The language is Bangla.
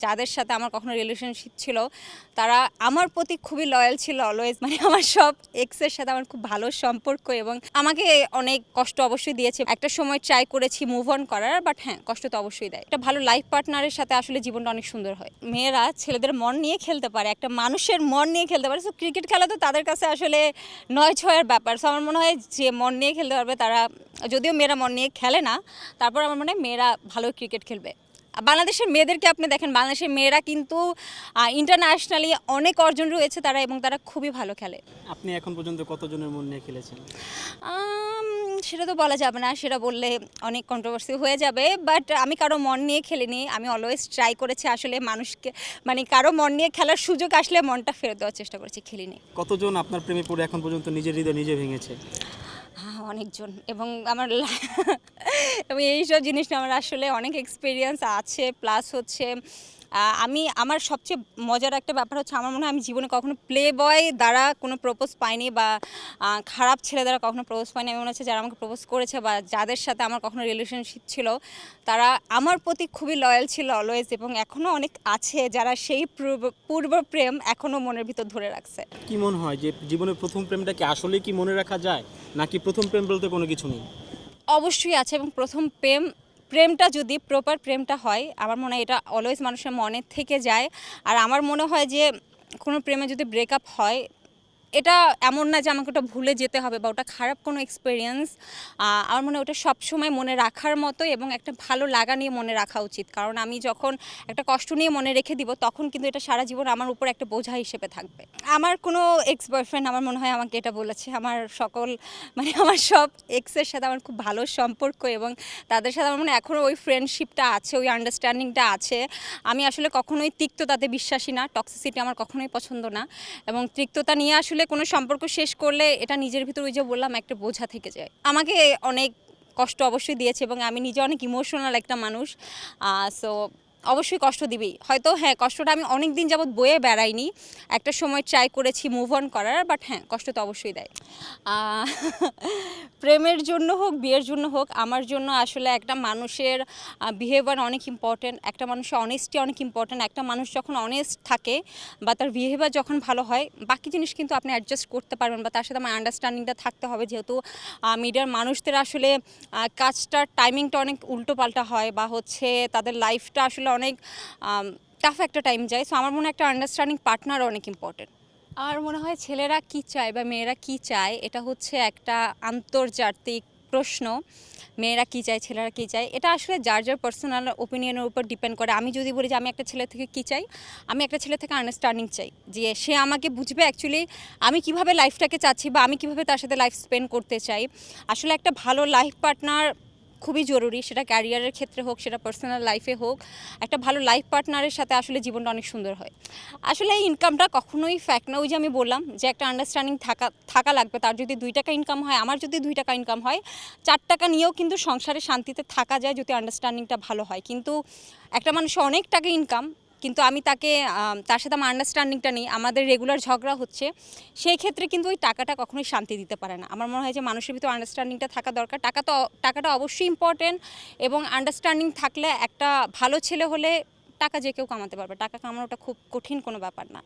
যাদের সাথে আমার কখনো রিলেশনশিপ ছিল তারা আমার প্রতি খুবই লয়াল ছিল অলওয়েজ, মানে আমার সব এক্সের সাথে আমার খুব ভালো সম্পর্ক এবং আমাকে অনেক কষ্ট অবশ্যই দিয়েছে। একটা সময় ট্রাই করেছি মুভ অন করার, বাট হ্যাঁ, কষ্ট তো অবশ্যই দেয়। একটা ভালো লাইফ পার্টনারের সাথে আসলে জীবনটা অনেক সুন্দর হয়। মেয়েরা ছেলেদের মন নিয়ে খেলতে পারে, একটা মানুষের মন নিয়ে খেলতে পারে। সো ক্রিকেট খেলা তো তাদের কাছে আসলে 9-6-এর ব্যাপার। সো আমার মনে হয় যে মন নিয়ে খেলতে পারবে তারা, যদিও মেয়েরা মন নিয়ে খেলে না, তারপর আমার মনে হয় মেয়েরা ভালো ক্রিকেট খেলবে। বাংলাদেশের মেয়েদেরকে আপনি দেখেন, বাংলাদেশের মেয়েরা কিন্তু ইন্টারন্যাশনালি অনেক অর্জন রয়েছে তারা, এবং তারা খুবই ভালো খেলে। আপনি এখন পর্যন্ত কতজনের মন নিয়ে খেলেছেন? সেটা তো বলা যাবে না, সেটা বললে অনেক কন্ট্রোভার্সি হয়ে যাবে। বাট আমি কারো মন নিয়ে খেলিনি। আমি অলওয়েজ ট্রাই করেছি আসলে মানুষকে, মানে কারো মন নিয়ে খেলার সুযোগ আসলে মনটা ফেরত দেওয়ার চেষ্টা করেছি, খেলিনি। কতজন আপনার প্রেমে পড়ে এখন পর্যন্ত নিজের হৃদয় নিজে ভেঙেছে? হ্যাঁ, অনেকজন। এবং আমার এবং এইসব জিনিস নিয়ে আমার আসলে অনেক এক্সপিরিয়েন্স আছে। প্লাস হচ্ছে আমি আমার সবচেয়ে মজার একটা ব্যাপার হচ্ছে, আমার মনে হয় আমি জীবনে কখনো প্লে বয় দ্বারা কোনো প্রপোজ পাইনি, বা খারাপ ছেলে দ্বারা কখনো প্রপোজ পাইনি। আমি মনে হচ্ছে যারা আমাকে প্রপোজ করেছে বা যাদের সাথে আমার কখনো রিলেশনশিপ ছিল তারা আমার প্রতি খুবই লয়াল ছিল অলওয়েজ, এবং এখনও অনেক আছে যারা সেই পূর্ব প্রেম এখনও মনের ভিতর ধরে রাখছে। কি মনে হয় যে জীবনের প্রথম প্রেমটাকে আসলে কি মনে রাখা যায়, নাকি প্রথম প্রেম বলতে কোনো কিছু নেই? অবশ্যই আছে, এবং প্রথম প্রেমটা যদি প্রপার প্রেমটা হয়, আমার মনে হয় এটা অলওয়েজ মানুষের মনে থেকে যায়। আর আমার মনে হয় যে কোনো প্রেমে যদি ব্রেকআপ হয়, এটা এমন না যে আমাকে ওটা ভুলে যেতে হবে বা ওটা খারাপ কোনো এক্সপিরিয়েন্স। আমার মনে হয় ওটা সবসময় মনে রাখার মতো, এবং একটা ভালো লাগা নিয়ে মনে রাখা উচিত। কারণ আমি যখন একটা কষ্ট নিয়ে মনে রেখে দিব, তখন কিন্তু এটা সারা জীবন আমার উপর একটা বোঝা হিসেবে থাকবে। আমার কোনো এক্স বয়ফ্রেন্ড আমার মনে হয় আমাকে এটা বলেছে। আমার আমার সব এক্সের সাথে আমার খুব ভালো সম্পর্ক, এবং তাদের সাথে আমার মনে হয় এখনও ওই ফ্রেন্ডশিপটা আছে, ওই আন্ডারস্ট্যান্ডিংটা আছে। আমি আসলে কখনোই তিক্ততাতে বিশ্বাসী না, টক্সিসিটি আমার কখনোই পছন্দ না। এবং তিক্ততা নিয়ে আসলে কোনো সম্পর্ক শেষ করলে এটা নিজের ভিতর, ওই যে বললাম, একটা বোঝা থেকে যায়। আমাকে অনেক কষ্ট অবশ্যই দিয়েছে, এবং আমি নিজে অনেক ইমোশনাল একটা মানুষ। সো অবশ্যই কষ্ট দিবেই হয়তো। হ্যাঁ, কষ্টটা আমি অনেক দিন যাবৎ বয়ে বেড়াইনি। একটা সময় ট্রাই করেছি মুভ অন করার, বাট হ্যাঁ, কষ্ট তো অবশ্যই দেয়। প্রেমের জন্য হোক, বিয়ের জন্য হোক, আমার জন্য আসলে একটা মানুষের বিহেভিয়ার অনেক ইম্পর্টেন্ট। একটা মানুষের অনেস্টি অনেক ইম্পর্টেন্ট। একটা মানুষ যখন অনেস্ট থাকে বা তার বিহেভিয়ার যখন ভালো হয়, বাকি জিনিস কিন্তু আপনি অ্যাডজাস্ট করতে পারবেন, বা তার সাথে আমার আন্ডারস্ট্যান্ডিংটা থাকতে হবে। যেহেতু মিডিয়ার মানুষদের আসলে কাজটার টাইমিংটা অনেক উল্টোপাল্টা হয়, বা হচ্ছে তাদের লাইফটা আসলে অনেক টাফ একটা টাইম যায়। সো আমার মনে হয় একটা আন্ডারস্ট্যান্ডিং পার্টনার অনেক ইম্পর্টেন্ট। আর মনে হয় ছেলেরা কী চায় বা মেয়েরা কী চায়, এটা হচ্ছে একটা আন্তর্জাতিক প্রশ্ন। মেয়েরা কী চায়, ছেলেরা কী চায়, এটা আসলে যার যার পার্সোনাল ওপিনিয়নের উপর ডিপেন্ড করে। আমি যদি বলি যে আমি একটা ছেলে থেকে কী চাই, আমি একটা ছেলে থেকে আন্ডারস্ট্যান্ডিং চাই, যে সে আমাকে বুঝবে অ্যাকচুয়ালি আমি কীভাবে লাইফটাকে চাচ্ছি, বা আমি কীভাবে তার সাথে লাইফ স্পেন্ড করতে চাই। আসলে একটা ভালো লাইফ পার্টনার খুবই জরুরি, সেটা ক্যারিয়ারের ক্ষেত্রে হোক, সেটা পার্সোনাল লাইফে হোক। একটা ভালো লাইফ পার্টনারের সাথে আসলে জীবনটা অনেক সুন্দর হয়। আসলে এই ইনকামটা কখনোই ফ্যাক্ট না। ওই যে আমি বললাম যে একটা আন্ডারস্ট্যান্ডিং থাকা লাগবে। তার যদি 2 টাকা ইনকাম হয়, আমার যদি 2 টাকা ইনকাম হয়, 4 টাকা নিয়েও কিন্তু সংসারে শান্তিতে থাকা যায় যদি আন্ডারস্ট্যান্ডিংটা ভালো হয়। কিন্তু একটা মানুষের অনেক টাকা ইনকাম, কিন্তু আমি তার সাথে আমার আন্ডারস্ট্যান্ডিংটা নেই, আমাদের রেগুলার ঝগড়া হচ্ছে, সেই ক্ষেত্রে কিন্তু ওই টাকাটা কখনোই শান্তি দিতে পারে না। আমার মনে হয় যে মানুষের ভিতর আন্ডারস্ট্যান্ডিংটা থাকা দরকার। টাকাটা অবশ্যই ইম্পর্টেন্ট, এবং আন্ডারস্ট্যান্ডিং থাকলে একটা ভালো ছেলে হলে টাকা যে কেউ কামাতে পারবে। টাকা কামানোটা খুব কঠিন কোনো ব্যাপার না।